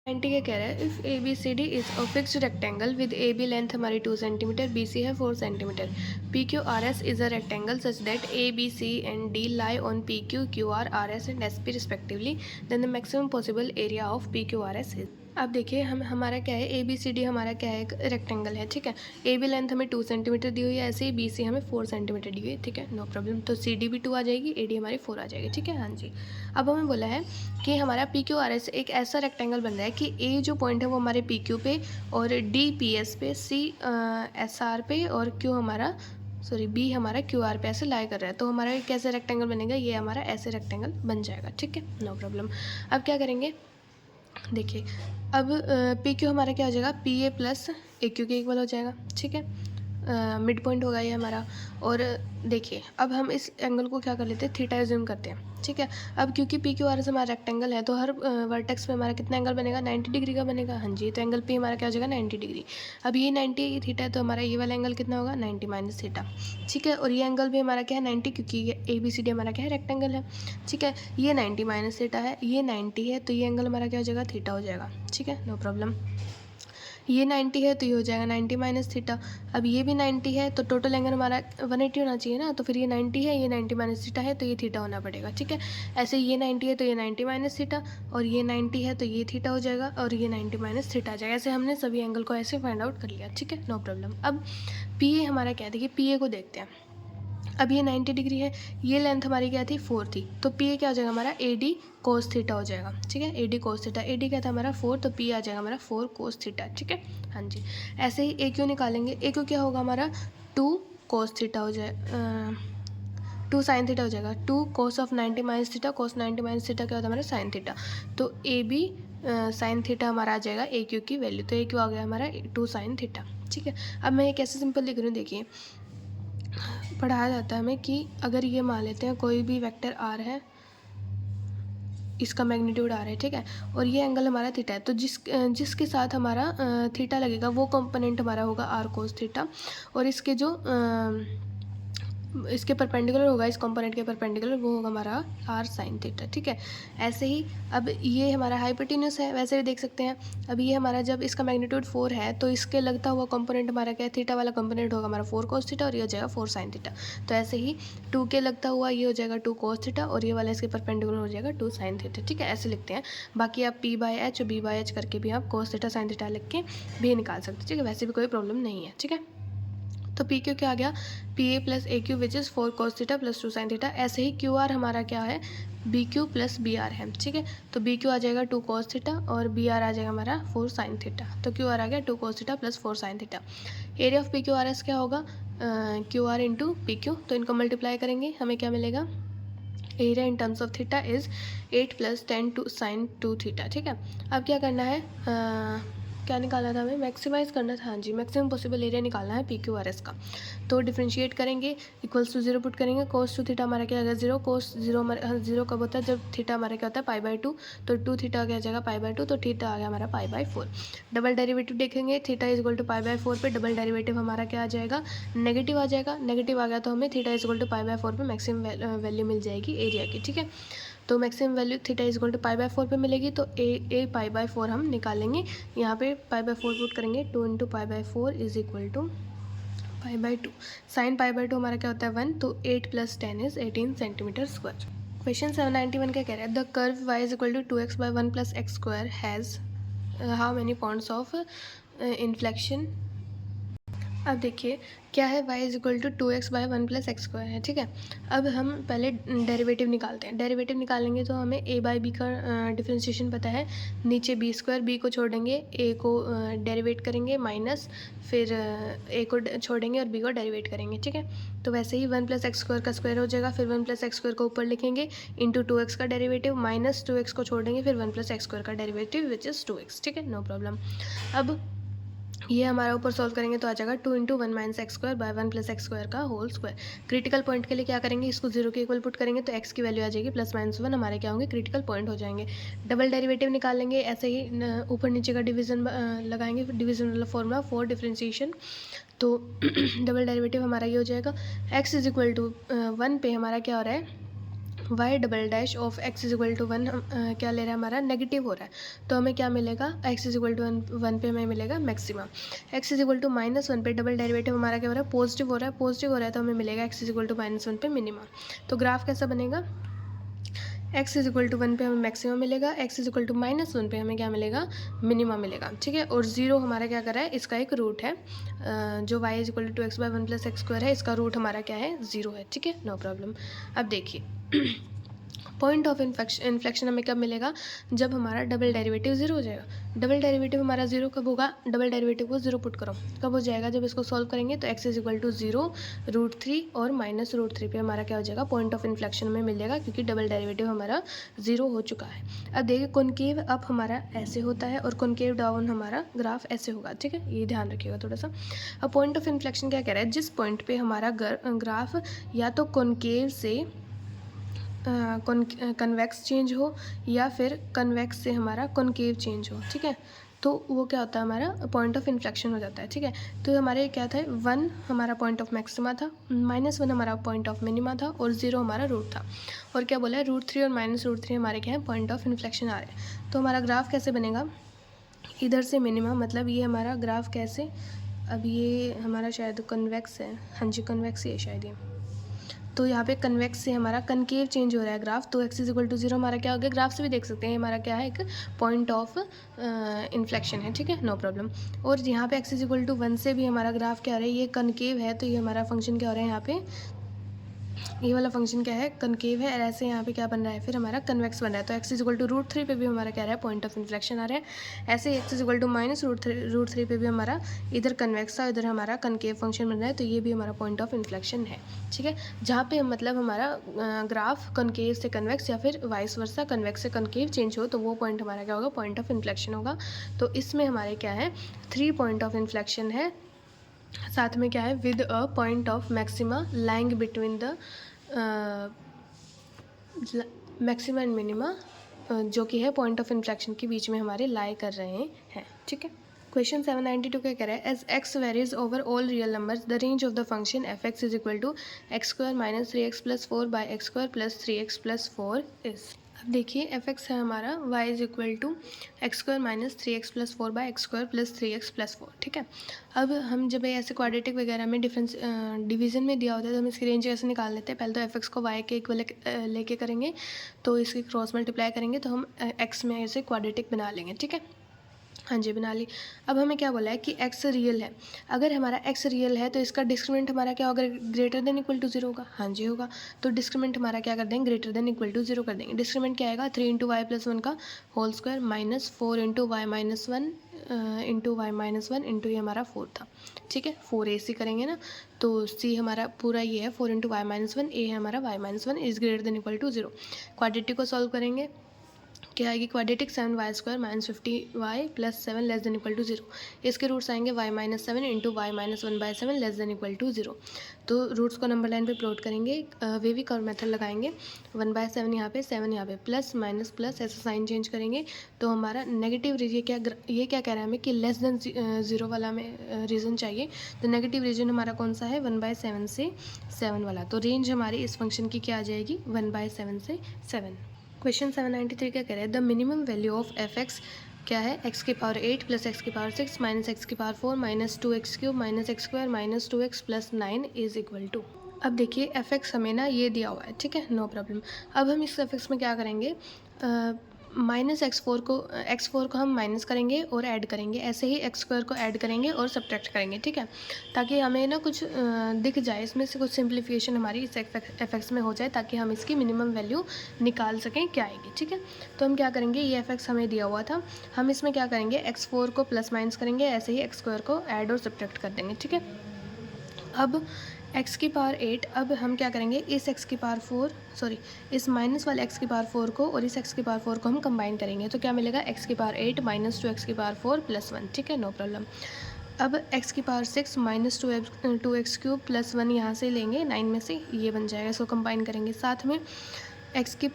90 क्या कह रहा है, if A B C D is a fixed rectangle with A B length हमारी 2 सेंटीमीटर, बी सी है 4 centimetre, P Q R S is a rectangle such that A B C and D lie on P Q Q R S and S P respectively, then the maximum possible area of P Q R S is. अब देखिए हम हमारा क्या है, ए B C D हमारा क्या है, एक रेक्टेंगल है, ठीक है। ए बी लेंथ हमें 2 सेंटीमीटर दी हुई है, ऐसे ही बी सी हमें 4 सेंटीमीटर दी हुई है, ठीक है, नो प्रॉब्लम। तो सी डी भी 2 आ जाएगी, ए डी हमारी 4 आ जाएगी, ठीक है, हाँ जी। अब हमें बोला है कि हमारा पी क्यू आर एस एक ऐसा रेक्टेंगल बन रहा है कि ए जो पॉइंट है वो हमारे पी क्यू पे, और डी पी एस पे, सी एस आर पे, और क्यू हमारा बी हमारा क्यू आर पे ऐसे लाई कर रहा है। तो हमारा कैसे रेक्टेंगल बनेगा, ये हमारा ऐसे रेक्टेंगल बन जाएगा, ठीक है, नो प्रॉब्लम। अब क्या करेंगे, देखिए अब पी क्यू हमारा क्या हो जाएगा, P A plus A Q के इक्वल हो जाएगा, ठीक है, मिड पॉइंट होगा ये हमारा। और देखिए अब हम इस एंगल को क्या कर लेते हैं, थीटा एज्यूम करते हैं, ठीक है। अब क्योंकि पी क्यू आर एस हमारा रेक्टेंगल है, तो हर वर्टेक्स पे हमारा कितना एंगल बनेगा, 90 डिग्री का बनेगा, हाँ जी। तो एंगल पी हमारा क्या हो जाएगा, 90 डिग्री। अब ये 90 थीटा है, तो हमारा ये वाला एंगल कितना होगा, 90 माइनस थीटा, ठीक है। और ये एंगल भी हमारा क्या है, 90, क्योंकि ये ए बी सी डी हमारा क्या है, रेक्टेंगल है, ठीक है। ये 90 माइनस थीटा है, ये 90 है, तो ये एंगल हमारा क्या हो जाएगा, थीटा हो जाएगा, ठीक है, नो प्रॉब्लम। ये 90 है तो ये हो जाएगा 90 माइनस थीटा। अब ये भी 90 है, तो टोटल एंगल हमारा 180 होना चाहिए ना, तो फिर ये 90 है, ये 90 माइनस थीटा है, तो ये थीटा होना पड़ेगा, ठीक है। ऐसे ये 90 है तो ये 90 माइनस थीटा, और ये 90 है तो ये थीटा हो जाएगा, और ये 90 माइनस थीटा आ जाएगा। ऐसे हमने सभी एंगल को ऐसे फाइंड आउट कर लिया, ठीक है, नो प्रॉब्लम। अब पी ए हमारा क्या है, देखिए पी ए को देखते हैं। अब ये 90 डिग्री है, ये लेंथ हमारी क्या थी, 4 थी, तो पी ए क्या हो जाएगा हमारा, ए डी कोस थीटा हो जाएगा, ठीक है। A d cos theta, A D क्या था हमारा 4, तो पी आ जाएगा हमारा 4 कोस थीटा, ठीक है, हाँ जी। ऐसे ही ए क्यू निकालेंगे, ए क्यू क्या होगा हमारा 2 कोस थीटा हो जाए, 2 साइन थीटा हो जाएगा, 2 cos of 90 minus theta, cos 90 minus theta क्या होता है हमारा साइन थीटा, तो ए बी साइन थीटा हमारा आ जाएगा ए क्यू की वैल्यू, तो ए क्यू आ गया हमारा 2 साइन थीटा, ठीक है। अब मैं ये कैसे सिंपल लिख रही हूँ, देखिए पढ़ाया जाता है हमें कि अगर ये मान लेते हैं कोई भी वेक्टर आर है, इसका मैग्नीट्यूड आर है, ठीक है, और ये एंगल हमारा थीटा है, तो जिसके साथ हमारा थीटा लगेगा वो कंपोनेंट हमारा होगा आर कोस थीटा, और इसके जो इसके परपेंडिकुलर होगा, इस कंपोनेंट के परपेंडिकुलर, वो होगा हमारा आर साइन थीटा, ठीक है। ऐसे ही अब ये हमारा हाइपोटेन्यूस है, वैसे भी देख सकते हैं। अब ये हमारा जब इसका मैग्नीट्यूड 4 है, तो इसके लगता हुआ कंपोनेंट हमारा क्या है, थीटा वाला कंपोनेंट होगा हमारा 4 कोस थीटा, और ये हो जाएगा 4 साइन थीटा। तो ऐसे ही 2 के लगता हुआ ये हो जाएगा 2 कोस थीटा, और ये वाला इसके परपेंडिकुलर हो जाएगा 2 साइन थीटा, ठीक है, ऐसे लिखते हैं। बाकी आप पी बाई एच और बी बाई एच करके भी आप कोस थीटा साइन थीटा लिख के भी निकाल सकते हैं, ठीक है, वैसे भी कोई प्रॉब्लम नहीं है, ठीक है। तो पी क्यू क्या आ गया, P A plus A Q which is 4 cos theta plus 2 sine theta. ऐसे ही क्यू आर हमारा क्या है, B Q plus B R है, ठीक है। तो बी क्यू आ जाएगा 2 कोस थीटा, और बी आर आ जाएगा हमारा 4 साइन थीटा, तो क्यू आर आ गया 2 cos theta plus 4 sine theta. Area of P Q R S क्या होगा, Q R into P Q, तो इनको मल्टीप्लाई करेंगे हमें क्या मिलेगा, area in terms of theta is 8 plus 10 two sine 2 theta, ठीक है। अब क्या करना है, क्या निकालना था हमें, मैक्सिमाइज़ करना था, हाँ जी, मैक्सिमम पॉसिबल एरिया निकालना है पी क्यू आर एस का। तो डिफ्रेंशिएट करेंगे, इक्वल्स टू 0 पुट करेंगे, कोस 2 थीटा हमारा क्या आ गया 0, कोस 0 हमारा 0 कब होता है, जब थीटा हमारा क्या होता है पाई बाई 2, तो 2 थीटा क्या आ जाएगा पाई बाई 2, तो थीटा आ गया हमारा पाई बाई 4। डबल डेरिवेटिव देखेंगे, theta is equal to pi by 4 पे डबल डेरिवेटिव हमारा क्या आ जाएगा, नेगेटिव आ जाएगा, नेगेटिव आ गया तो हमें theta is equal to pi by 4 पे मैक्सिमम वैल्यू मिल जाएगी एरिया की, ठीक है। तो maximum value theta is equal to pi by 4 पे मिलेगी, तो ए पाई बाई 4 हम निकालेंगे। यहाँ पे पाई बाई 4 पुट करेंगे, 2 into pi by 4 is equal to pi by 2, sine pi by 2 हमारा क्या होता है 1, तो 8 plus 10 is 18 centimetre square. Question 791 क्या कह रहा है, the curve y is equal to 2x by 1 plus x square has how many points of inflection. अब देखिए क्या है, y is equal to 2x by 1 plus x square है, ठीक है। अब हम पहले डेरिवेटिव निकालते हैं, डेरिवेटिव निकालेंगे तो हमें a बाई बी का डिफ्रेंशिएशन पता है, नीचे बी स्क्वायर, बी को छोड़ेंगे, a को डेरिवेट करेंगे माइनस, फिर a को छोड़ेंगे और b को डेरिवेट करेंगे, ठीक है। तो वैसे ही 1 प्लस एक्स स्क्वायर का स्क्वायर हो जाएगा, फिर 1 प्लस एक्स स्क्वायर को ऊपर लिखेंगे, इंटू 2x का डेरिवेटिव माइनस 2x को छोड़ेंगे, फिर 1 प्लस एक्स स्क्वायर का डेरिवेटिव विच इज़ 2x, ठीक है, नो प्रॉब्लम। अब ये हमारा ऊपर सॉल्व करेंगे तो आ जाएगा 2 into 1 minus x square by 1 plus x square का होल स्क्वायर। क्रिटिकल पॉइंट के लिए क्या करेंगे, इसको 0 के इक्वल पुट करेंगे, तो x की वैल्यू आ जाएगी प्लस माइनस 1, हमारे क्या होंगे क्रिटिकल पॉइंट हो जाएंगे। डबल डेरिवेटिव निकालेंगे, ऐसे ही ऊपर नीचे का डिवीजन लगाएंगे, डिवीजन वाला फॉर्मूला फॉर डिफ्रेंशिएशन। तो डबल डेरिवेटिव हमारा ये हो जाएगा, x इज इक्वल टू 1 पे हमारा क्या हो रहा है, y double dash of x is equal to one क्या ले रहा है हमारा नेगेटिव हो रहा है, तो हमें क्या मिलेगा x is equal to one पे हमें मिलेगा maximum. X is equal to -1 पे डबल डेरिवेटिव हमारा क्या हो रहा है पॉजिटिव हो रहा है, पॉजिटिव हो रहा है तो हमें मिलेगा एक्स इज इक्वल टू -1 पे मिनिमम। तो ग्राफ कैसा बनेगा, एक्स इज इक्वल टू 1 पे हमें मैक्सिमम मिलेगा, एक्स इज इक्वल टू -1 पे हमें क्या मिलेगा मिनिमम मिलेगा, ठीक है। और 0 हमारा क्या कर रहा है, इसका एक रूट है जो y is equal to 2x/1 + x² है, इसका रूट हमारा क्या है 0 है, ठीक है, नो प्रॉब्लम। अब देखिए पॉइंट ऑफ इन्फ्लेक्शन हमें कब मिलेगा, जब हमारा डबल डेरिवेटिव 0 हो जाएगा। डबल डेरिवेटिव हमारा 0 कब होगा, डबल डेरिवेटिव को 0 पुट करो, कब हो जाएगा, जब इसको सॉल्व करेंगे तो x इज इक्वल टू 0 √3 और -√3 पे हमारा क्या हो जाएगा पॉइंट ऑफ इन्फ्लेक्शन में मिल जाएगा, क्योंकि डबल डेरिवेटिव हमारा 0 हो चुका है। अब देखिए कॉनकेव अप हमारा ऐसे होता है और कॉनकेव डाउन हमारा ग्राफ ऐसे होगा, ठीक है, ये ध्यान रखिएगा थोड़ा सा। अब पॉइंट ऑफ इन्फ्लेक्शन क्या कह रहा है, जिस पॉइंट पे हमारा ग्राफ या तो कॉनकेव से कन्वेक्स चेंज हो या फिर कन्वेक्स से हमारा कॉनकेव चेंज हो, ठीक है, तो वो क्या होता है हमारा पॉइंट ऑफ इन्फ्लेक्शन हो जाता है, ठीक है। तो हमारे क्या था 1 हमारा पॉइंट ऑफ मैक्सिमा था, -1 हमारा पॉइंट ऑफ मिनिमा था और 0 हमारा रूट था। और क्या बोला है √3 और -√3 हमारे क्या है पॉइंट ऑफ इन्फ्लेक्शन आ रहे हैं। तो हमारा ग्राफ कैसे बनेगा, इधर से मिनिमा मतलब ये हमारा ग्राफ कैसे, अब ये हमारा शायद कन्वेक्स है, हाँ जी कन्वेक्स ही है शायद ये, तो यहाँ पे कन्वेक्स से हमारा कनकेव चेंज हो रहा है ग्राफ, तो x इज इक्वल टू 0 हमारा क्या हो गया, ग्राफ से भी देख सकते हैं हमारा क्या है एक पॉइंट ऑफ इन्फ्लेक्शन है, ठीक है, नो प्रॉब्लम। और यहाँ पे x इज इक्वल टू 1 से भी हमारा ग्राफ क्या हो रहा है, ये कनकेव है तो ये हमारा फंक्शन क्या हो रहा है यहाँ पे, ये वाला फंक्शन क्या है कनकेव है, और ऐसे यहाँ पे क्या बन रहा है फिर हमारा कन्वेक्स बन रहा है। तो x इज इक्वल टू √3 पे भी हमारा क्या रहा है पॉइंट ऑफ इन्फ्लेक्शन आ रहा है। ऐसे ही x इज इक्वल टू -√3 पे भी हमारा इधर कन्वेक्स था, इधर हमारा कनकेव फंक्शन बन रहा है, तो ये भी हमारा पॉइंट ऑफ इन्फ्लेक्शन है, ठीक है। जहाँ पे मतलब हमारा ग्राफ कनकेव से कन्वेक्स या फिर वाइस वर्सा कन्वेक्स से कनकेव चेंज हो, तो वो पॉइंट हमारा क्या होगा पॉइंट ऑफ इन्फ्लेक्शन होगा। तो इसमें हमारे क्या है 3 पॉइंट ऑफ इन्फ्लेक्शन है, साथ में क्या है with a point of maxima lying between the maxima and minima, जो कि है पॉइंट ऑफ इन्फ्लेक्शन के बीच में हमारे लाई कर रहे हैं, ठीक है। क्वेश्चन 792 क्या कह रहा है, as x varies over all real numbers the range of the function f x is equal to x² - 3x + 4 by x² + 3x + 4 is. अब देखिए एफ एक्स है हमारा y is equal to x² - 3x + 4 by x² + 3x + 4, ठीक है। अब हम जब ऐसे क्वाड्रेटिक वगैरह में डिफरेंस डिवीजन में दिया होता है तो हम इसकी रेंज कैसे निकाल लेते हैं, पहले तो एफ एक्स को y के इक्वल लेके करेंगे, तो इसकी क्रॉस मल्टीप्लाई करेंगे तो हम x में ऐसे क्वाड्रेटिक बना लेंगे, ठीक है, हाँ जी बना ली। अब हमें क्या बोला है कि x रियल है, अगर हमारा x रियल है तो इसका डिस्क्रिमिनेंट हमारा क्या होगा ग्रेटर देन इक्वल टू 0 होगा, हाँ जी होगा। तो डिस्क्रिमिनेंट हमारा क्या कर देंगे ग्रेटर देन इक्वल टू 0 कर देंगे। डिस्क्रिमिनेंट क्या आएगा 3 × y + 1 का whole square -4 × y - 1 × y - 1 into ये हमारा 4 था, ठीक है, 4ac करेंगे ना, तो c हमारा पूरा ये है 4 × y - 1, a है हमारा y - 1 is greater than equal to 0। Quadratic को सॉल्व करेंगे क्या आएगी quadratic 7y² - 50y + 7 less than equal to 0। इसके रूट्स आएंगे y - 7 into y - 1/7 less than equal to 0। तो रूट्स को नंबर लाइन पे प्लॉट करेंगे, वे भी कर्व मेथड लगाएंगे, 1/7 यहाँ पे 7 यहाँ पे प्लस माइनस प्लस ऐसा साइन चेंज करेंगे, तो हमारा नेगेटिव रीजन ये क्या कह रहा है हमें कि लेस देन 0 वाला में रीजन चाहिए। तो नेगेटिव रीजन हमारा कौन सा है 1/7 से 7 वाला, तो रेंज हमारी इस फंक्शन की क्या आ जाएगी 1/7 से 7। क्वेश्चन 793 क्या कह रहे हैं the minimum value of F x क्या है x⁸ 8 + x⁸ 6 - x⁴ - 2x³ - x² - 2x + 9 is equal to. अब देखिए एफ एक्स हमें ना ये दिया हुआ है, ठीक है, नो प्रॉब्लम। अब हम इस एफ एक्स में क्या करेंगे x4 को हम माइनस करेंगे और ऐड करेंगे, ऐसे ही x² को ऐड करेंगे और सब्ट्रैक्ट करेंगे, ठीक है, ताकि हमें ना कुछ दिख जाए, इसमें से कुछ सिंप्लीफिकेशन हमारी इस एफ एक्स में हो जाए, ताकि हम इसकी मिनिमम वैल्यू निकाल सकें क्या आएगी, ठीक है। तो हम क्या करेंगे ये एफ एक्स हमें दिया हुआ था, हम इसमें क्या करेंगे x4 को प्लस माइनस करेंगे, ऐसे ही x² को ऐड और सब्ट्रैक्ट कर देंगे, ठीक है। अब x⁸ 8 अब हम क्या करेंगे इस इस माइनस वाले x⁴ को और इस x⁴ को हम कंबाइन करेंगे, तो क्या मिलेगा x⁸ 8 - 2x⁴ + 1, ठीक है, नो प्रॉब्लम। अब x⁶ - 2x³ + 1 यहाँ से लेंगे 9 में से, ये बन जाएगा, इसको कंबाइन करेंगे, साथ में x⁴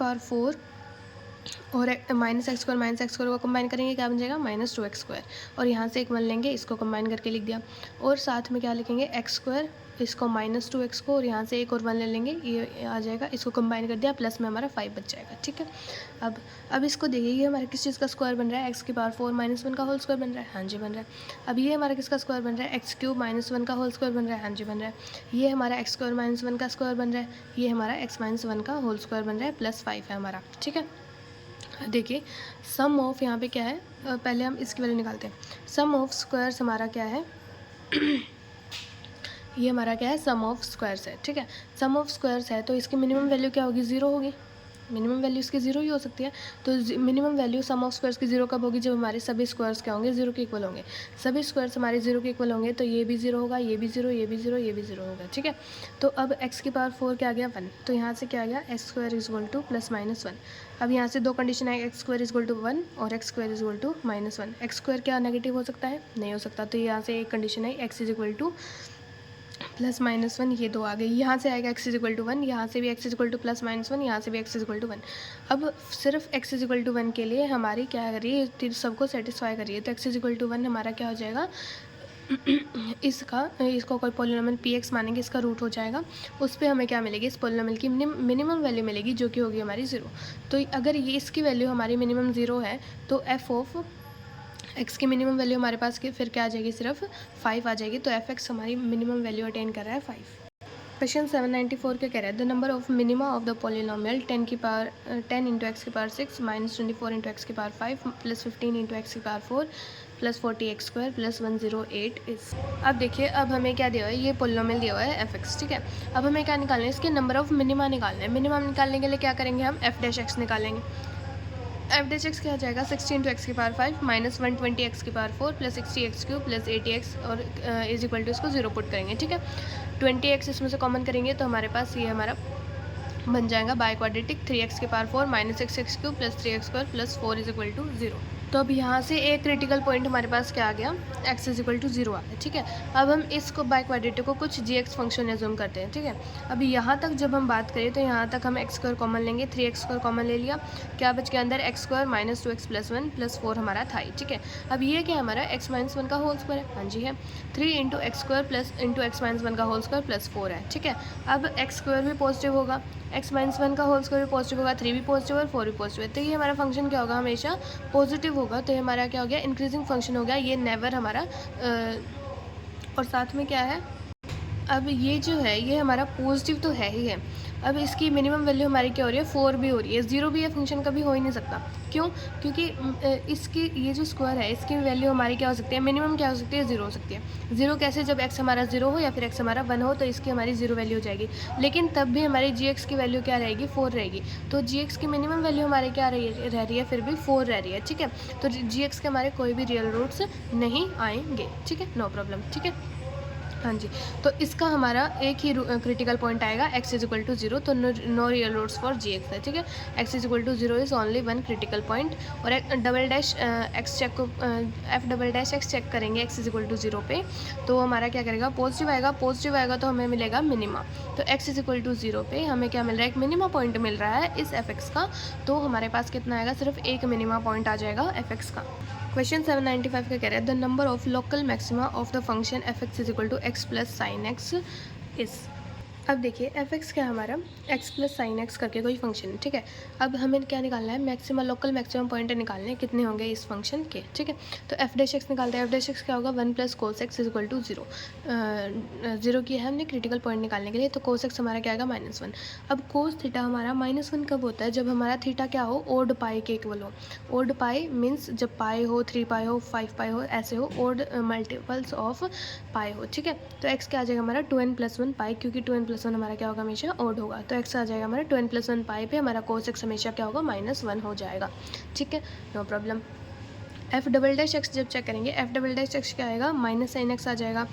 और -x² को कंबाइन करेंगे, क्या बन जाएगा -2x², और यहाँ से एक 1 लेंगे, इसको कंबाइन करके लिख दिया, और साथ में क्या लिखेंगे x² इसको -2x को और यहाँ से एक और 1 ले लेंगे, ये आ जाएगा, इसको कंबाइन कर दिया, प्लस में हमारा 5 बच जाएगा। ठीक है, अब इसको देखिए, ये हमारा किस चीज़ का स्क्वायर बन रहा है, x⁴ -1 का होल स्क्वायर बन रहा है, हाँ जी बन रहा है। अब ये हमारा किसका स्क्वायर बन रहा है, x³ -1 का होल स्क्वायर बन रहा है, हाँ जी बन रहा है। ये हमारा x² -1 का स्क्वायर बन रहा है, ये हमारा x -1 का होल स्क्वायर बन रहा है, प्लस 5 है हमारा। ठीक है, देखिए सम ऑफ यहाँ पे क्या है, पहले हम इसकी वैल्यू निकालते हैं। सम ऑफ स्क्वायर्स हमारा क्या है ये हमारा क्या है, सम ऑफ स्क्वायर्स है। ठीक है, सम ऑफ स्क्वायर्स है तो इसकी मिनिमम वैल्यू क्या होगी, 0 होगी। मिनिमम वैल्यू इसकी 0 ही हो सकती है। तो minimum value sum of squares की 0 कब होगी, जब हमारे सभी स्क्वायर्स क्या होंगे, 0 के इक्वल होंगे। सभी स्क्वायर्स हमारे 0 के इक्वल होंगे तो ये भी 0 होगा, ये भी 0, ये भी 0, ये भी 0 होगा। ठीक है, तो अब x⁴ क्या आ गया, 1। तो यहाँ से क्या आ गया, x² = +-1। अब यहाँ से दो कंडीशन है, x² = 1 और x² = -1। x² क्या नेगेटिव हो सकता है, नहीं हो सकता। तो यहाँ से एक कंडीशन है, x = +-1, ये दो आ गई। यहाँ से आएगा x = 1, यहाँ से भी x = +-1, यहाँ से भी x = 1। अब सिर्फ x = 1 के लिए हमारी क्या कर रही है, सबको सेटिस्फाई कर रही है। तो x = 1 हमारा क्या हो जाएगा इसको कोई पॉलिनोमियल px मानेंगे, इसका रूट हो जाएगा। उस पर हमें क्या मिलेगी, इस पॉलिनोमियल की मिनिमम वैल्यू मिलेगी, जो कि होगी हमारी 0। तो अगर ये इसकी वैल्यू हमारी मिनिमम 0 है तो f ऑफ x की मिनिमम वैल्यू हमारे पास की फिर क्या आ जाएगी, सिर्फ 5 आ जाएगी। तो f(x) हमारी मिनिमम वैल्यू अटेन कर रहा है 5। क्वेश्चन 794 क्या कह रहा है, the number of minima of the polynomial 10 × x⁻6 -24 × x⁵ +15 × x⁴ +40x² +108 इस। अब देखिए, अब हमें क्या दिया हुआ है, ये पॉलिनोमियल दिया हुआ है f(x). ठीक है, अब हमें क्या निकालना है, इसके नंबर ऑफ मिनिमा निकालना है। मिनिमा निकालने के लिए क्या करेंगे, हम f'(x) निकालेंगे। f'(x) क्या हो जाएगा, 60 × x⁵ -120 x⁴ +60x³ +80x और = इसको 0 पुट करेंगे। ठीक है, 20x इसमें से कॉमन करेंगे तो हमारे पास ये हमारा बन जाएगा by quadratic 3x⁴ -6x³ +3x² +4 = 0। तो अब यहाँ से एक क्रिटिकल पॉइंट हमारे पास क्या आ गया, x = 0 आ गया। ठीक है, अब हम इसको बाय क्वाड्रेटिक को कुछ gx फंक्शन एज्यूम करते हैं। ठीक है, अब यहाँ तक जब हम बात करें तो यहाँ तक हम x² कॉमन लेंगे, 3x² कॉमन ले लिया, क्या बच गया अंदर, x² -2x + 1 + 4 हमारा था ही। ठीक है, अब ये क्या हमारा x -1 का होल स्क्वायर है, हाँ जी है, 3 × x² + x -1 का होल स्क्वायर +4 है। ठीक है, अब x² भी पॉजिटिव होगा, x -1 का होल स्क्वायर भी पॉजिटिव होगा, 3 भी पॉजिटिव और 4 भी पॉजिटिव है। तो ये हमारा फंक्शन क्या होगा, हमेशा पॉजिटिव होगा। तो ये हमारा क्या हो गया, इंक्रीजिंग फंक्शन हो गया, ये नेवर हमारा और साथ में क्या है, अब ये जो है ये हमारा पॉजिटिव तो है ही है। अब इसकी मिनिमम वैल्यू हमारी क्या हो रही है, 4 भी हो रही है, 0 भी ये फंक्शन कभी हो ही नहीं सकता। क्यों, क्योंकि इसकी ये जो स्क्वायर है इसकी वैल्यू हमारी क्या हो सकती है, मिनिमम क्या हो सकती है, 0 हो सकती है। 0 कैसे, जब x हमारा 0 हो या फिर x हमारा 1 हो तो इसकी हमारी 0 वैल्यू हो जाएगी। लेकिन तब भी हमारी gx की वैल्यू क्या रहेगी, 4 रहेगी। तो gx की मिनिमम वैल्यू हमारे क्या रह रही है, फिर भी 4 रह रही है। ठीक है, तो gx के हमारे कोई भी रियल रूट्स नहीं आएंगे। ठीक है, नो प्रॉब्लम। ठीक है, हाँ जी, तो इसका हमारा एक ही क्रिटिकल पॉइंट आएगा, x = 0, तो no real roots for gx है। ठीक है, x = 0 is only one critical point. और x चेक को f'(x) चेक करेंगे x = 0 पे, तो हमारा क्या करेगा, पॉजिटिव आएगा तो हमें मिलेगा मिनिमा। तो x = 0 पे हमें क्या मिल रहा है, एक मिनिमा पॉइंट मिल रहा है इस f(x) का। तो हमारे पास कितना आएगा, सिर्फ एक मिनिमा पॉइंट आ जाएगा f(x) का। क्वेश्चन 795 का कह रहा है, the number of local maxima of the function f(x) = x + sin x इस। अब देखिए f(x) क्या है हमारा, x + sin x करके कोई फंक्शन है। ठीक है, अब हमें क्या निकालना है, मैक्सिमम लोकल मैक्सिमम पॉइंट निकालने हैं, कितने होंगे इस फंक्शन के। ठीक है, तो f'(x) निकालते हैं। f'(x) क्या होगा, 1 + cos x = 0। 0 की है हमने क्रिटिकल पॉइंट निकालने के लिए, तो cos x हमारा क्या आएगा, -1। अब cos थीटा हमारा -1 कब होता है, जब हमारा थीटा क्या हो, ओड पाई के इक्वल हो। ओड पाई मीन्स जब पाई हो, 3 पाई हो, 5 पाई हो, ऐसे हो, ओड मल्टीपल्स ऑफ पाई हो। ठीक है, तो x क्या आ जाएगा हमारा 2n + 1 पाई, क्योंकि 2n + 1 हमारा क्या होगा, हमेशा ओड होगा। तो x आ जाएगा हमारा 2n + 1 पाई पे हमारा cos x हमेशा क्या होगा, -1 हो जाएगा। ठीक है, नो प्रॉब्लम। f'(x) जब चेक करेंगे, f'(x) क्या आएगा, -sin x आ जाएगा।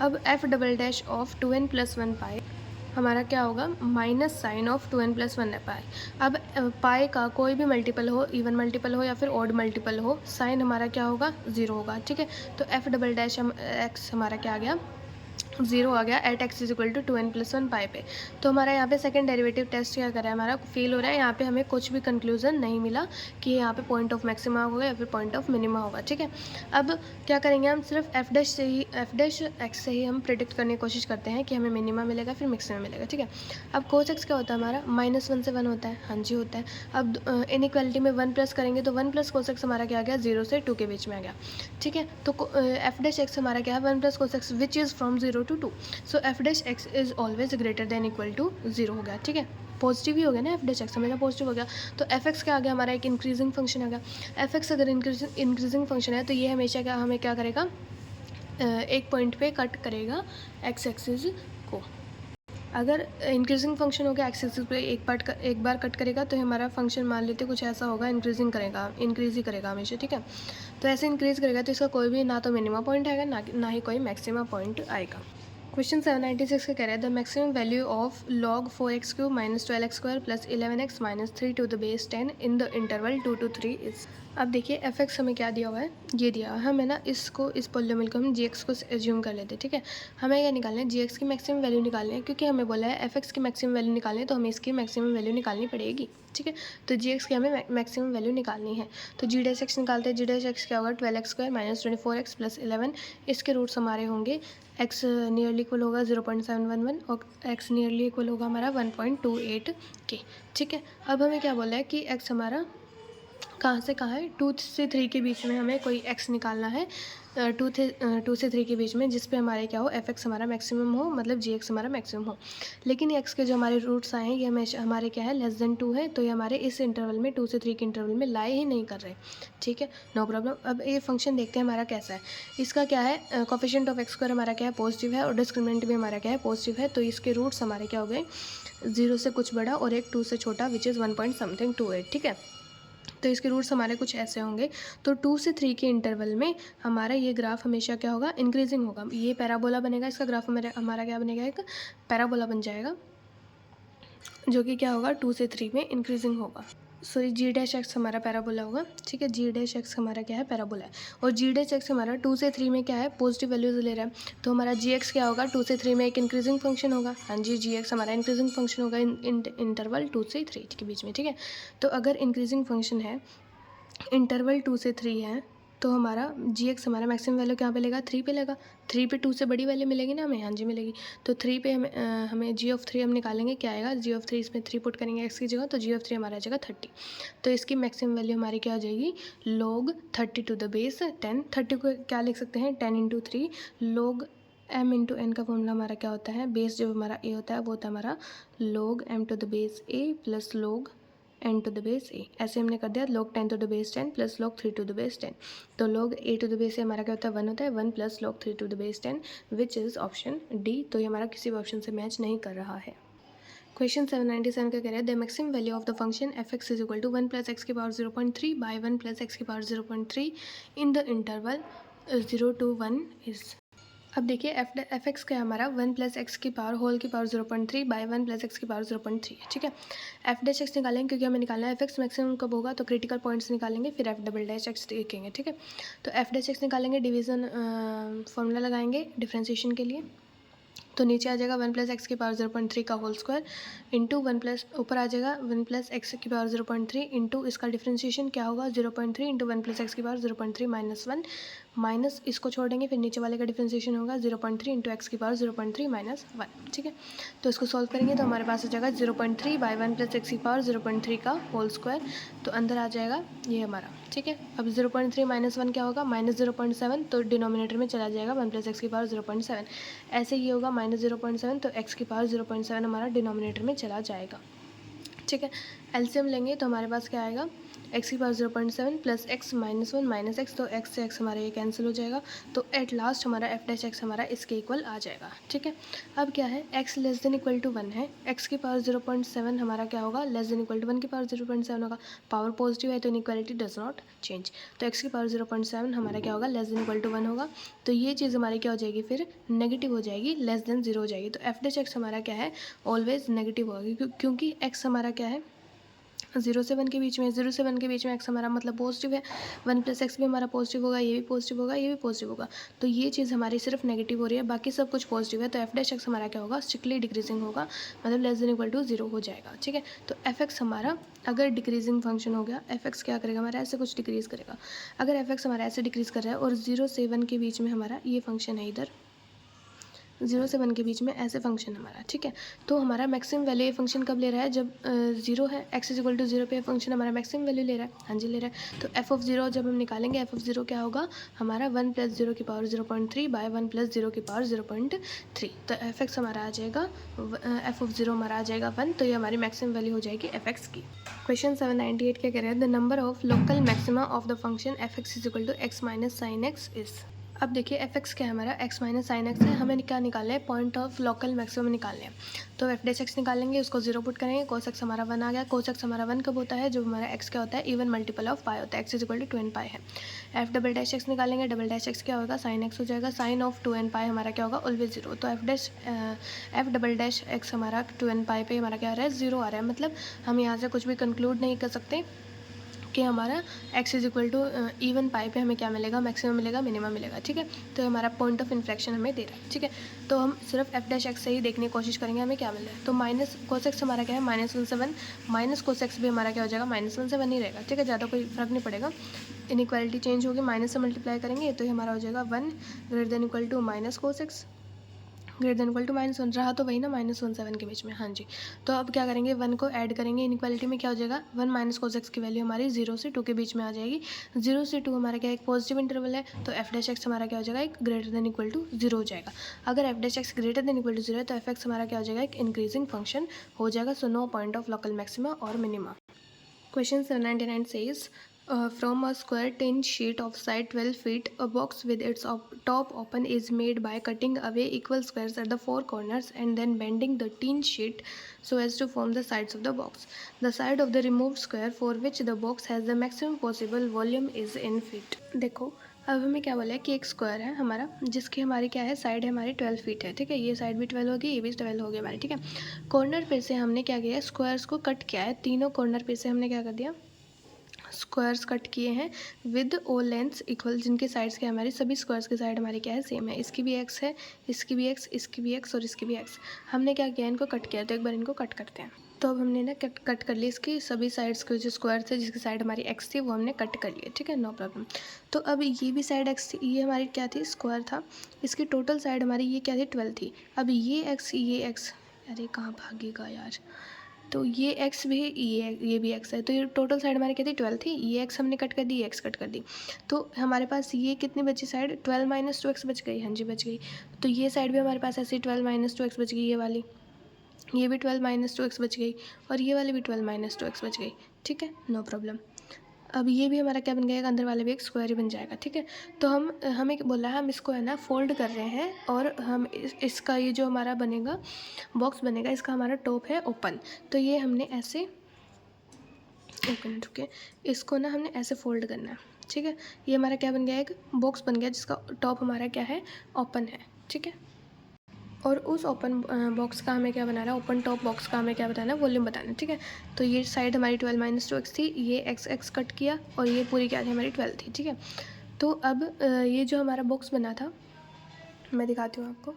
अब f' ऑफ 2n + 1 पाई हमारा क्या होगा, -sin ऑफ 2n + 1 पाई। अब पाई का कोई भी मल्टीपल हो, इवन मल्टीपल हो या फिर ऑड मल्टीपल हो, साइन हमारा क्या होगा, 0 होगा। ठीक है, तो f'(x) हमारा क्या आ गया, जीरो आ गया at x is equal to 2n+1 pi पे। तो हमारा यहाँ पे सेकंड डेरिवेटिव टेस्ट क्या कर रहा है, हमारा फेल हो रहा है। यहाँ पे हमें कुछ भी कंक्लूजन नहीं मिला कि यहाँ पे पॉइंट ऑफ मैक्सिमा होगा या फिर पॉइंट ऑफ मिनिमा होगा। ठीक है, अब क्या करेंगे हम, सिर्फ एफ डैश एक्स से ही हम प्रिडिक्ट करने की कोशिश करते हैं कि हमें मिनिमा मिलेगा फिर मैक्सिमा मिलेगा। ठीक है, अब कोस एक्स क्या होता है हमारा, -1 से 1 होता है। हाँ जी होता है। अब इनइक्वालिटी में 1 प्लस करेंगे तो 1 प्लस कोस एक्स हमारा क्या आ गया, 0 से 2 के बीच में आ गया। ठीक है, तो एफ डैश एक्स हमारा क्या है, 1 plus cos x which is from 0 to 2। So f dash x is always greater than equal to 0 हो गया। ठीक है, पॉजिटिव ही हो गया ना, एफ डैश एक्स हमेशा पॉजिटिव हो गया। तो एफ एक्स क्या आ गया हमारा, एक इंक्रीजिंग फंक्शन आ गया। एफ एक्स अगर इंक्रीजिंग फंक्शन है तो ये हमेशा क्या हमें क्या करेगा, एक पॉइंट पे कट करेगा एक्स एक्सिस को। अगर इंक्रीजिंग फंक्शन हो गया एक्स एक्सिस पे एक बार कट करेगा तो हमारा फंक्शन मान लेते कुछ ऐसा होगा, इंक्रीजिंग करेगा, इंक्रीज ही करेगा हमेशा। ठीक है, तो ऐसे इंक्रीज करेगा तो इसका कोई भी ना तो मिनिमा पॉइंट आएगा ना ही कोई मैक्सिमा पॉइंट आएगा। क्वेश्चन 796 का कह रहा है the maximum value of log 4x³ - 12x² + 11x - 3 to the base 10 in the interval 2 to 3 is. अब देखिए एफ एक्स हमें क्या दिया हुआ है, ये दिया हुआ है हमें ना, इसको इस पॉलिनोमियल को हम जी एक्स को एज्यूम कर लेते हैं। ठीक है, हमें क्या निकालना है, जी एक्स की मैक्सिमम वैल्यू निकालनी है, क्योंकि हमें बोला है एफ एक्स की मैक्सिमम वैल्यू निकालनी है तो हमें इसकी मैक्सिमम वैल्यू निकालनी पड़ेगी। ठीक है, तो जी एक्स की हमें मैक्सिमम वैल्यू निकालनी है। तो जी डैश एक्स निकालते हैं। जी डैश एक्स क्या होगा, 12x² - 24x + 11। इसके रूट्स हमारे होंगे, एक्स नियरली इक्वल होगा 0.711 और एक्स नियरली इक्वल होगा हमारा 1.28 के। ठीक है, अब हमें क्या बोला है कि एक्स हमारा कहाँ से कहाँ है, 2 से 3 के बीच में हमें कोई एक्स निकालना है, 2 से 3 के बीच में, जिस पे हमारे क्या हो, एफ एक्स हमारा मैक्सिमम हो, मतलब जी एक्स हमारा मैक्सिमम हो। लेकिन एक्स के जो हमारे रूट्स आए हैं ये हमेशा हमारे क्या है, <2 है, तो ये हमारे इस इंटरवल में 2 से 3 के इंटरवल में लाए ही नहीं कर रहे। ठीक है, नो प्रॉब्लम। अब ये फंक्शन देखते हैं हमारा कैसा है। इसका क्या है, कोफिशिएंट ऑफ x² हमारा क्या है, पॉजिटिव है, और डिस्क्रिमिनेंट भी हमारा क्या है, पॉजिटिव है। तो इसके रूट्स हमारे क्या हो गए, 0 से कुछ बड़ा और एक 2 से छोटा, विच इज़ 1.28। ठीक है, तो इसके रूट्स हमारे कुछ ऐसे होंगे। तो 2 से 3 के इंटरवल में हमारा ये ग्राफ हमेशा क्या होगा, इंक्रीजिंग होगा। ये पैराबोला बनेगा, इसका ग्राफ हमारा क्या बनेगा, एक पैराबोला बन जाएगा, जो कि क्या होगा 2 से 3 में इंक्रीजिंग होगा। सो जी डैश एक्स हमारा पैराबोला होगा। ठीक है, जी डैश एक्स हमारा क्या है, पैराबोला है। और जी डैश एक्स हमारा 2 से 3 में क्या है, पॉजिटिव वैल्यूज ले रहा है। तो हमारा जी एक्स क्या होगा, 2 से 3 में एक इंक्रीजिंग फंक्शन होगा। हाँ जी, जी एक्स हमारा इंक्रीजिंग फंक्शन होगा इंटरवल 2 से 3 के बीच में। ठीक है, तो अगर इंक्रीजिंग फंक्शन है, इंटरवल 2 से 3 है, तो हमारा जी एक्स हमारा मैक्सिमम वैल्यू कहाँ पे लेगा, 3 पे लेगा। 3 पे 2 से बड़ी वैल्यू मिलेगी ना हमें, हाँ जी मिलेगी। तो 3 पे हमें जी ऑफ 3 हम निकालेंगे, क्या आएगा, जी ऑफ 3, इसमें 3 पुट करेंगे एक्स की जगह, तो जी ऑफ 3 हमारा आ जाएगा 30। तो इसकी मैक्सिमम वैल्यू हमारी क्या हो जाएगी, log 30 to the base 10। 30 को क्या लिख सकते हैं, 10 × 3 log m × n का फॉर्मूला हमारा क्या होता है, बेस जो हमारा a होता है वो होता है हमारा log m to the base a + log n to the base a। ऐसे हमने कर दिया, log 10 to the base 10 + log 3 to the base 10। तो log a to the base a हमारा क्या होता है, 1 होता है, 1 + log 3 to the base 10 which is option D. तो ये हमारा किसी भी ऑप्शन से मैच नहीं कर रहा है। क्वेश्चन 797 का कह रहा है the maximum value of the function f x is equal to 1 + x की पावर 0.3 बाई 1 + x की power 0.3 in the interval 0 to 1 is. अब देखिए एफ एक्स का हमारा 1 + x की पावर होल की पावर 0.3 बाई 1 + x की पावर 0.3 है। ठीक है, एफ डैश एक्स निकालेंगे क्योंकि हमें निकालना है एफ एक्स मैक्सिमम कब होगा, तो क्रिटिकल पॉइंट्स निकालेंगे, फिर एफ डबल डैश एक्स देखेंगे। ठीक है, तो एफ डैश एक्स निकालेंगे, डिवीज़न फॉर्मूला लगाएंगे डिफ्रेंशिएशन के लिए। तो नीचे आ जाएगा 1 + x की पावर 0.3 का होल स्क्वायर इंटू 1 प्लस, ऊपर आ जाएगा 1 + x की पावर 0.3 इंटू इसका डिफ्रेंशिएशन क्या होगा 0.3 इंटू 1 + x की पावर 0.3 - 1 माइनस इसको छोड़ेंगे, फिर नीचे वाले का डिफ्रेंशिएशन होगा 0.3 इंटू x की पावर 0.3 - 1। ठीक है, तो इसको सॉल्व करेंगे तो हमारे पास आ जाएगा 0.3 बाई 1 + x की पावर 0.3 का होल स्क्वायर। तो अंदर आ जाएगा ये हमारा। ठीक है, अब 0.3 - 1 क्या होगा, -0.7, तो डिनोमिनेटर में चला जाएगा 1 + x की पावर 0.7। ऐसे ये होगा -0.7, तो x की पावर 0.7 हमारा डिनोमिनेटर में चला जाएगा। ठीक है, एलसीएम लेंगे तो हमारे पास क्या आएगा, x की पावर 0.7 + x - 1 - x, तो x से x हमारा ये कैंसिल हो जाएगा। तो एट लास्ट हमारा एफ डैश एक्स हमारा इसके इक्वल आ जाएगा। ठीक है, अब क्या है, x < 1 है, x की पावर 0.7 हमारा क्या होगा, < 1 की पावर 0.7 होगा। पावर पॉजिटिव है तो इनइक्वालिटी डज नॉट चेंज, तो x की पावर 0.7 हमारा क्या होगा, < 1 होगा। तो ये चीज़ हमारी क्या हो जाएगी, फिर नेगेटिव हो जाएगी, <0 हो जाएगी। तो एफ डैश एक्स हमारा क्या है, ऑलवेज नेगेटिव होगी, क्योंकि x हमारा क्या है, 0 से 1 के बीच में, 0 से 1 के बीच में एक्स हमारा मतलब पॉजिटिव है, 1 प्लस एक्स भी हमारा पॉजिटिव होगा, ये भी पॉजिटिव होगा, ये भी पॉजिटिव होगा। तो ये चीज़ हमारी सिर्फ नेगेटिव हो रही है, बाकी सब कुछ पॉजिटिव है। तो एफ डैश एक्स हमारा क्या होगा, स्ट्रिक्टली डिक्रीजिंग होगा, मतलब लेस देन इक्वल टू 0 हो जाएगा। ठीक है, तो एफ एक्स हमारा अगर डिक्रीजिंग फंक्शन हो गया, एफ एक्स क्या करेगा हमारा, ऐसे कुछ डिक्रीज़ करेगा। अगर एफ एक्स हमारा ऐसे डिक्रीज़ कर रहा है और 0 से 1 के बीच में हमारा ये फंक्शन है, इधर 0 से 1 के बीच में ऐसे फंक्शन हमारा, ठीक है। तो हमारा मैक्सिमम वैल्यू ये फंक्शन कब ले रहा है, जब 0 है, एक्स इज इक्वल टू 0 पे फंक्शन हमारा मैक्सिमम वैल्यू ले रहा है, हाँ जी ले रहा है। तो एफ ऑफ 0 जब हम निकालेंगे, एफ ऑफ 0 क्या होगा हमारा 1 प्लस 0 की पावर 0.3 बाय 1 प्लस 0 की पावर 0.3। तो एफ एक्स हमारा आ जाएगा, एफ ऑफ 0 हमारा आ जाएगा 1। तो ये हमारी मैक्सिमम वैल्यू हो जाएगी एफ एक्स की। क्वेश्चन 798 क्या कह रहे हैं, the number of local maxima of the function f x is equal to x minus sine x is. अब देखिए एफ एक्स क्या है हमारा, एक्स माइनस साइन एक्स है, हमें क्या निकालना है, पॉइंट ऑफ लोकल मैक्सिमम निकालने हैं। तो एफ डैश एक्स निकालेंगे, उसको 0 पुट करेंगे, कोस एक्स हमारा 1 आ गया। कोस एक्स हमारा 1 कब होता है, जब हमारा एक्स क्या होता है, इवन मल्टीपल ऑफ पाई होता है, x is equal to 2n pi है। एफ डबल डैश एक्स निकालेंगे, डबल डैश एक्स क्या होगा, साइन एक्स हो जाएगा, साइन ऑफ 2n पाई हमारा क्या होगा, ऑलवेज 0। तो एफ डबल डैश एक्स हमारा 2n पाई पे हमारा क्या आ रहा है, 0 आ रहा है। मतलब हम यहाँ से कुछ भी कंक्लूड नहीं कर सकते कि हमारा x is equal to even pi पे हमें क्या मिलेगा, मैक्सिमम मिलेगा, मिनिमम मिलेगा। ठीक है, तो हमारा पॉइंट ऑफ इन्फ्लेक्शन हमें दे रहा है। ठीक है, तो हम सिर्फ एफ डैश एक्स से ही देखने की कोशिश करेंगे हमें क्या मिल रहा है। तो माइनस कोस एक्स हमारा क्या है, -1 से 1, माइनस कोस एक्स भी हमारा क्या हो जाएगा, -1 से 1 ही रहेगा। ठीक है, ज़्यादा कोई फर्क नहीं पड़ेगा, इनइक्वालिटी चेंज होगी, माइनस से मल्टीप्लाई करेंगे तो ये हमारा हो जाएगा 1 greater than equal to minus cos x greater than equal to -1 रहा, तो वही ना -1 से 1 के बीच में, हाँ जी। तो अब क्या करेंगे, 1 को ऐड करेंगे, इनइक्वालिटी में क्या हो जाएगा, 1 माइनस कोस एक्स की वैल्यू हमारी 0 से 2 के बीच में आ जाएगी। 0 से 2 हमारा क्या एक पॉजिटिव इंटरवल है, तो एफ डैश एक्स हमारा क्या हो जाएगा, एक ग्रेटर देन इक्वल टू 0 हो जाएगा। अगर f dash x greater than equal to 0 है तो एफ एक्स हमारा क्या हो जाएगा, एक इंक्रीजिंग फंक्शन हो जाएगा। So no point of local maxima और minima. Question 799 says, from a square tin sheet of side 12 feet, a box with its top open is made by cutting away equal squares at the four corners and then bending the tin sheet so as to form the sides of the box. The side of the removed square for which the box has the maximum possible volume is in feet. देखो अब हमें क्या बोला है कि एक square है हमारा, जिसकी हमारी क्या है, साइड है हमारी 12 फीट है। ठीक है, ये साइड भी 12 होगी, ये भी 12 होगी हमारी। ठीक है, कॉर्नर पे से हमने क्या किया है, स्क्वायर्स को कट किया है, तीनों कॉर्नर पे से हमने क्या कर दिया, स्क्वायर्स कट किए हैं विद ओ लेंथ्स इक्वल, जिनके साइड्स क्या हमारी, सभी स्क्वायर्स की साइड हमारी क्या है, सेम है। इसकी भी एक्स है, इसकी भी एक्स, इसकी भी एक्स और इसकी भी एक्स। हमने क्या किया, इनको कट किया, तो एक बार इनको कट करते हैं। तो अब हमने ना कट कर ली इसकी सभी साइड्स के, जो स्क्वायर थे जिसकी साइड हमारी एक्स थी वो हमने कट कर लिए। ठीक है, नो प्रॉब्लम। तो अब ये भी साइड एक्स थी, ये हमारी क्या थी, स्क्वायर था, इसकी टोटल साइड हमारी ये क्या थी, 12 थी। अब ये एक्स, अरे कहाँ भागेगा यार, तो ये एक्स भी, ये भी एक्स है, तो ये टोटल साइड हमारी क्या थी, 12 थी। ये एक्स हमने कट कर दी, ये एक्स कट कर दी, तो हमारे पास ये कितनी बची साइड, 12 माइनस 2 एक्स बच गई, हाँ जी बच गई। तो ये साइड भी हमारे पास ऐसे 12 माइनस 2 एक्स बच गई, ये वाली, ये भी 12 माइनस 2 एक्स बच गई, और ये वाली भी 12 माइनस 2 एक्स बच गई। ठीक है, नो प्रॉब्लम। अब ये भी हमारा क्या बन जाएगा, अंदर वाले भी एक स्क्वायर ही बन जाएगा। ठीक है, तो हमें बोला है, हम इसको है ना फोल्ड कर रहे हैं, और हम इसका ये जो हमारा बनेगा, बॉक्स बनेगा, इसका हमारा टॉप है ओपन। तो ये हमने ऐसे, एक मिनट रुके, इसको ना हमने ऐसे फोल्ड करना है। ठीक है, ये हमारा क्या बन गया, एक बॉक्स बन गया जिसका टॉप हमारा क्या है, ओपन है। ठीक है, और उस ओपन बॉक्स का हमें क्या बनाना है, ओपन टॉप बॉक्स का हमें क्या बताना है, वॉल्यूम बताना है। ठीक है, तो ये साइड हमारी 12 माइनस 2 एक्स थी, ये एक्स कट किया, और ये पूरी क्या थी, हमारी 12 थी। ठीक है, तो अब ये जो हमारा बॉक्स बना था, मैं दिखाती हूँ आपको,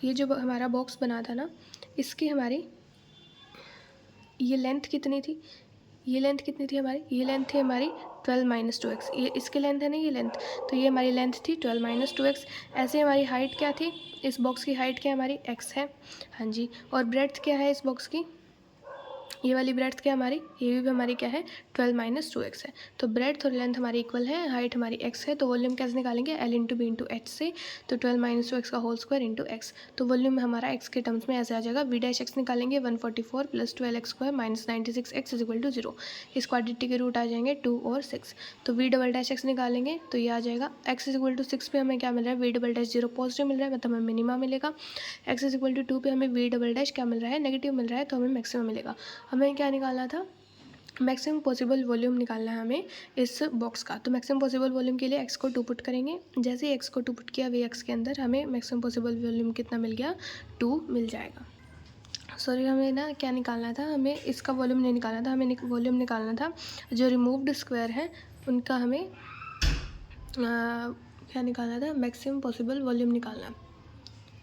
ये जो हमारा बॉक्स बना था ना, इसकी हमारी ये लेंथ कितनी थी, ये लेंथ कितनी थी हमारी, ये लेंथ थी हमारी 12 माइनस 2 एक्स, ये इसकी लेंथ है ना, ये लेंथ, तो ये हमारी लेंथ थी 12 माइनस 2 एक्स। ऐसे हमारी हाइट क्या थी, इस बॉक्स की हाइट क्या हमारी एक्स है, हाँ जी, और ब्रेड्थ क्या है इस बॉक्स की, ये वाली ब्रेड्थ क्या हमारी, ये भी हमारी क्या है, 12 माइनस 2 एक्स है। तो ब्रेड्थ और लेंथ हमारी इक्वल है, हाइट हमारी एक्स है, तो वॉल्यूम कैसे निकालेंगे, L into B into H से, तो 12 माइनस 2 एक्स का होल स्क्वायर इंटू एक्स। तो वॉल्यूम हमारा एक्स के टर्म्स में ऐसे आ जाएगा, वी डैश एक्स निकालेंगे 144 plus 12 x square minus 96 x is equal to 0। इस क्वाड्रेटिक के रूट आ जाएंगे 2 और 6। तो वी डबल डैश एक्स निकालेंगे तो ये आ जाएगा, एक्स इज इक्वल टू 6 पे हमें क्या मिल रहा है, वी डबल डैश 0 पॉजिटिव मिल रहा है, मतलब हमें मिनिमा मिलेगा। एक्स इज इक्वल टू 2 पे हमें वी डबल डैश क्या मिल रहा है, नेगेटिव मिल रहा है, तो हमें मैक्सिमम मिलेगा। हमें क्या निकालना था, मैक्सिमम पॉसिबल वॉल्यूम निकालना है हमें इस बॉक्स का। तो मैक्सिमम पॉसिबल वॉल्यूम के लिए एक्स को 2 पुट करेंगे, जैसे ही एक्स को 2 पुट किया वे एक्स के अंदर हमें मैक्सिमम पॉसिबल वॉल्यूम कितना मिल गया, 2 मिल जाएगा। सॉरी, हमें ना क्या निकालना था, हमें इसका वॉल्यूम नहीं निकालना था, हमें वॉल्यूम निकालना था। जो रिमूव्ड स्क्वायर है उनका हमें क्या निकालना था, मैक्सिमम पॉसिबल वॉल्यूम निकालना।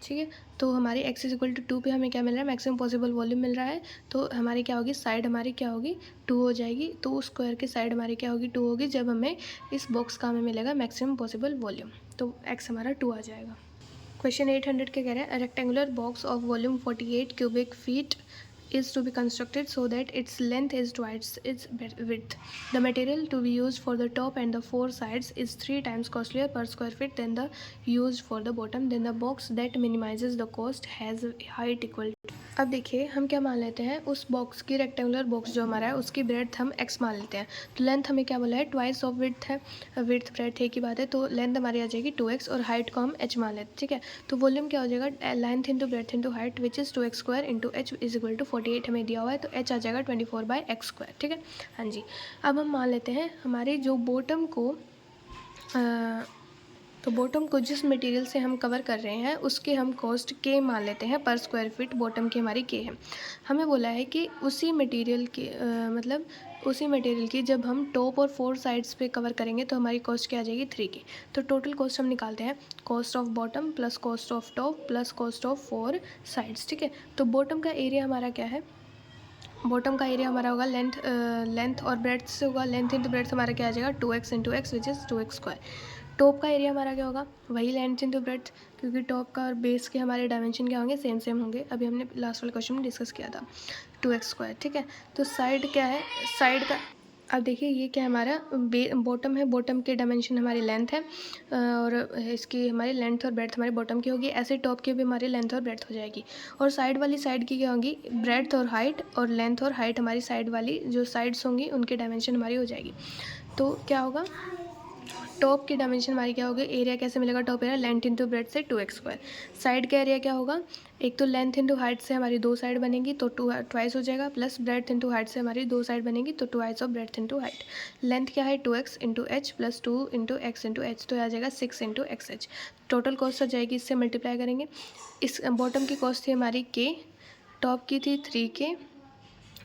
ठीक है, तो हमारी x इज इक्वल टू 2 पे हमें क्या मिल रहा है, मैक्सिमम पॉसिबल वॉल्यूम मिल रहा है। तो हमारी क्या होगी, साइड हमारी क्या होगी, 2 हो जाएगी। तो उस स्क्वायर की साइड हमारी क्या होगी, 2 होगी, जब हमें इस बॉक्स का हमें मिलेगा मैक्सिमम पॉसिबल वॉल्यूम। तो x हमारा 2 आ जाएगा। क्वेश्चन 800 के कह रहे हैं, rectangular box of volume 48 cubic feet is to be constructed so that its length is twice its width. The material to be used for the top and the four sides is 3 times costlier per square feet than the used for the bottom. Then the box that minimizes the cost has height equal to। अब देखिए हम क्या मान लेते हैं, उस box की, rectangular box जो हमारा है उसकी ब्रेड्थ हम x मान लेते हैं। तो लेंथ हमें क्या बोला है, ट्वाइस ऑफ विड्थ है, विड्थ ब्रेड्थ एक ही बात है। तो लेंथ हमारी आ जाएगी 2x और हाइट को हम h मान लेते हैं। ठीक है, तो वॉल्यूम क्या हो जाएगा, length into breadth into height which is 2x square into h is equal to 48 हमें दिया हुआ है। तो h आ जाएगा 24/x स्क्वायर। ठीक है, हाँ जी। अब हम मान लेते हैं हमारे जो बॉटम को तो बॉटम को जिस मटेरियल से हम कवर कर रहे हैं उसके हम कॉस्ट के मान लेते हैं पर स्क्वायर फीट। बॉटम की हमारी के है। हमें बोला है कि उसी मटेरियल की मतलब उसी मटेरियल की जब हम टॉप और 4 साइड्स पे कवर करेंगे तो हमारी कॉस्ट क्या आ जाएगी, 3 की। तो टोटल कॉस्ट हम निकालते हैं, cost of bottom plus cost of top plus cost of 4 sides. ठीक है, तो बॉटम का एरिया हमारा क्या है, बॉटम का एरिया हमारा होगा लेंथ और ब्रेड्थ से होगा, लेंथ इंटू ब्रेड्थ हमारा क्या आ जाएगा, 2x into x which is 2x square. Top का एरिया हमारा क्या होगा, वही लेंथ इंटू ब्रेड्थ, क्योंकि टॉप का और बेस के हमारे डायमेंशन क्या होंगे, सेम सेम होंगे। अभी हमने लास्ट वाले क्वेश्चन में डिस्कस किया था, 2x स्क्वायर। ठीक है, तो साइड क्या है, साइड का अब देखिए ये क्या है हमारा, बॉटम है, बॉटम के डायमेंशन हमारी लेंथ है और इसकी हमारी लेंथ और ब्रेड्थ हमारी बॉटम की होगी। ऐसे टॉप की भी हमारी लेंथ और ब्रेड्थ हो जाएगी। और साइड वाली साइड की क्या होगी, ब्रेड्थ और हाइट, और लेंथ और हाइट हमारी साइड वाली जो साइड्स होंगी उनकी डायमेंशन हमारी हो जाएगी। तो क्या होगा, टॉप की डायमेंशन हमारी क्या होगी, एरिया कैसे मिलेगा, top area length into breadth से 2x स्क्वायर। साइड का एरिया क्या होगा, एक तो लेंथ इंटू हाइट से हमारी 2 साइड बनेगी तो ट्वाइस हो जाएगा, प्लस ब्रेड्थ इंटू हाइट से हमारी 2 साइड बनेगी तो twice of breadth into height. Length क्या है, 2x into H plus 2 into X into H, तो आ जाएगा 6 into X H. Total cost आ जाएगी, इससे मल्टीप्लाई करेंगे। इस बॉटम की कॉस्ट थी हमारी के, टॉप की थी 3k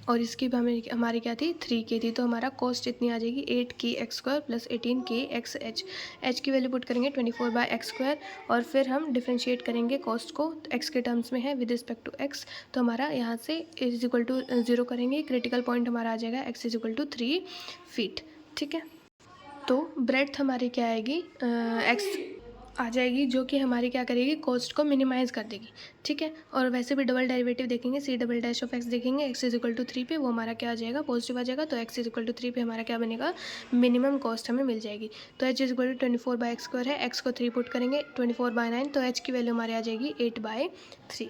और इसकी भी हमारी क्या थी, 3k थी। तो हमारा कॉस्ट इतनी आ जाएगी 8k x square plus 18k x H. H की वैल्यू पुट करेंगे 24/x स्क्वायर और फिर हम डिफ्रेंशिएट करेंगे कॉस्ट को, एक्स के टर्म्स में है विद रिस्पेक्ट टू एक्स। तो हमारा यहाँ से इज इक्वल टू 0 करेंगे, क्रिटिकल पॉइंट हमारा आ जाएगा x is equal to 3 feet. ठीक है, तो ब्रेड्थ हमारी क्या आएगी, एक्स आ जाएगी, जो कि हमारी क्या करेगी, कॉस्ट को मिनिमाइज़ कर देगी। ठीक है, और वैसे भी डबल डेरिवेटिव देखेंगे, C double dash of x देखेंगे, एक्स इज इक्वल टू 3 पे, वो हमारा क्या आ जाएगा, पॉजिटिव आ जाएगा। तो एक्स इज इक्वल टू 3 पे हमारा क्या बनेगा, मिनिमम कॉस्ट हमें मिल जाएगी। तो H is equal to 24/x square है, एक्स को 3 पुट करेंगे 24/9, तो एच की वैल्यू हमारी आ जाएगी 8/3।